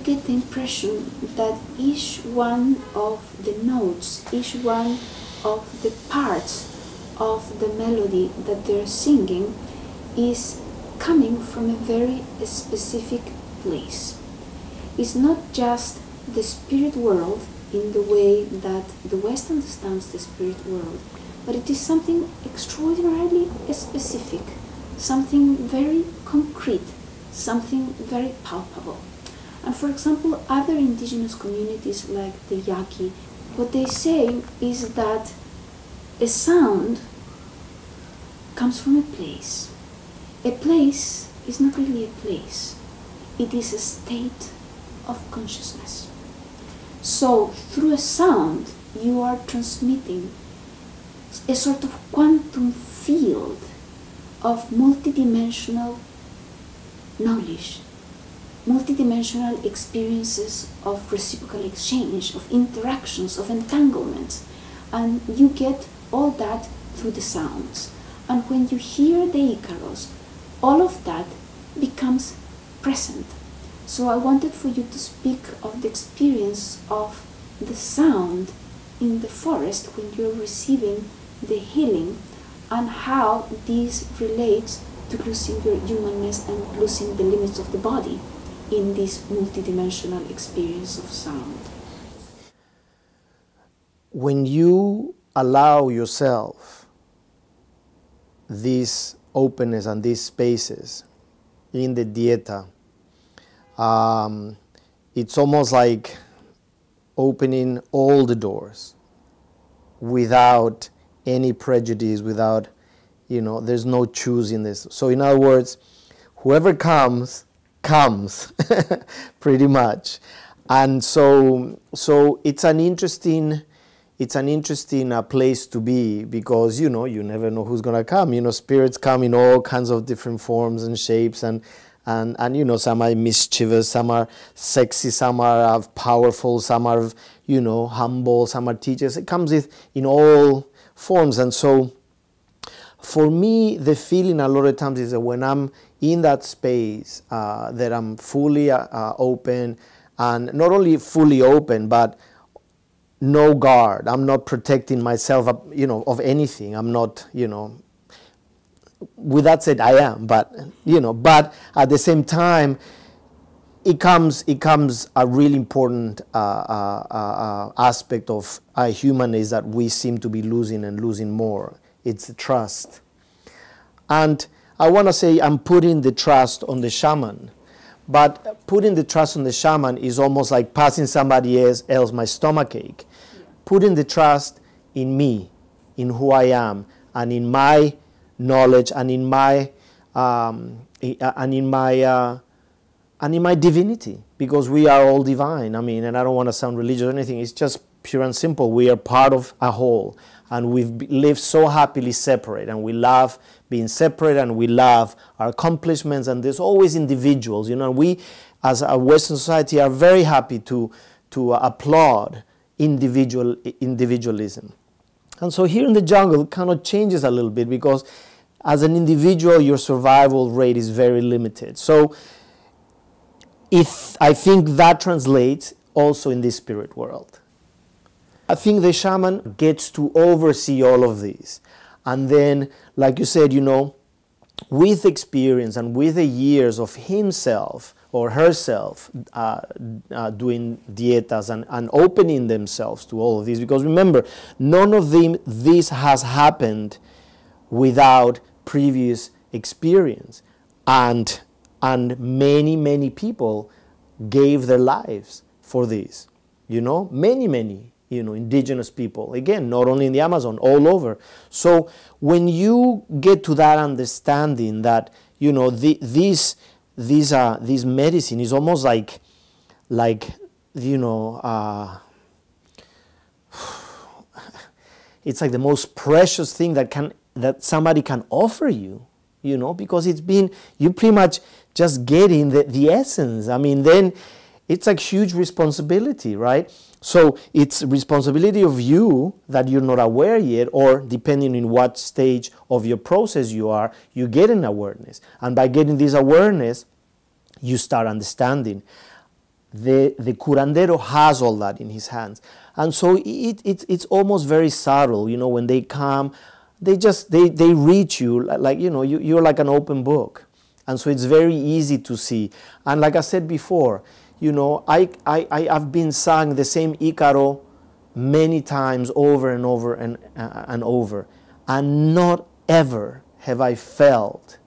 get the impression that each one of the notes, each one of the parts of the melody that they're singing is coming from a very specific place. It's not just the spirit world in the way that the West understands the spirit world, but it is something extraordinarily specific, something very concrete, something very palpable. And for example, other indigenous communities like the Yaqui, what they say is that a sound comes from a place. A place is not really a place. It is a state of consciousness. So through a sound, you are transmitting a sort of quantum field of multidimensional knowledge, multidimensional experiences of reciprocal exchange, of interactions, of entanglements. And you get all that through the sounds. And when you hear the Icaros, all of that becomes present. So I wanted for you to speak of the experience of the sound in the forest when you're receiving the healing, and how this relates to losing your humanness and losing the limits of the body in this multidimensional experience of sound. When you allow yourself this openness and these spaces in the dieta, it's almost like opening all the doors without any prejudice, without, there's no choosing this. So in other words, whoever comes, pretty much. And so it's an interesting place to be, because you never know who's gonna come. Spirits come in all kinds of different forms and shapes, and some are mischievous, some are sexy, some are powerful, some are humble, some are teachers. It comes in all forms. And so for me, the feeling a lot of times is that when I'm in that space, that I'm fully open, and not only fully open, but no guard. I'm not protecting myself, of anything. I'm not, with that said, I am, but at the same time, it comes a really important aspect of our humanness that we seem to be losing more. It's the trust. And I want to say I'm putting the trust on the shaman, but putting the trust on the shaman is almost like passing somebody else my stomachache. Putting the trust in me, in who I am, and in my knowledge, and in my divinity, because we are all divine. And I don't want to sound religious or anything. It's just pure and simple. We are part of a whole, and we've lived so happily separate, and we love being separate, and we love our accomplishments, and there's always individuals. We, as a Western society, are very happy to applaud individualism. And so here in the jungle, it kind of changes a little bit, because as an individual, your survival rate is very limited. So I think that translates also in the spirit world. I think the shaman gets to oversee all of this. And then, like you said, with experience and with the years of himself or herself doing dietas and opening themselves to all of this. Because remember, none of this has happened without previous experience. And many people gave their lives for this. Many indigenous people. Again, not only in the Amazon, all over. So when you get to that understanding that, this medicine is almost like it's like the most precious thing that somebody can offer you, because you pretty much just getting the essence. Then it's like huge responsibility, right? So it's responsibility of you that you're not aware yet, or depending on what stage of your process you get an awareness. And by getting this awareness, you start understanding. the curandero has all that in his hands. And so it's almost very subtle, you know, when they come, they reach you like, you know, you're like an open book. And so it's very easy to see. And like I said before, you know, I've been sung the same Icaro many times over and over and over. And not ever have I felt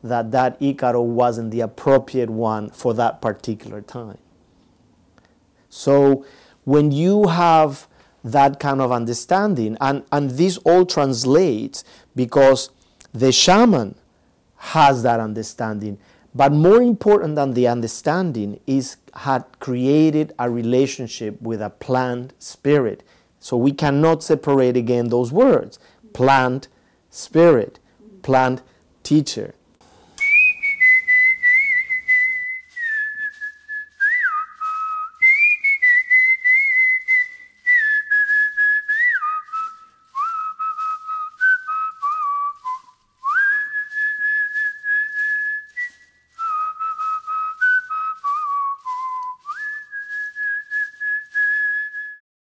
that that Icaro wasn't the appropriate one for that particular time. So when you have that kind of understanding, and this all translates because the shaman has that understanding, but more important than the understanding is had created a relationship with a plant spirit. So we cannot separate again those words, plant spirit, plant teacher.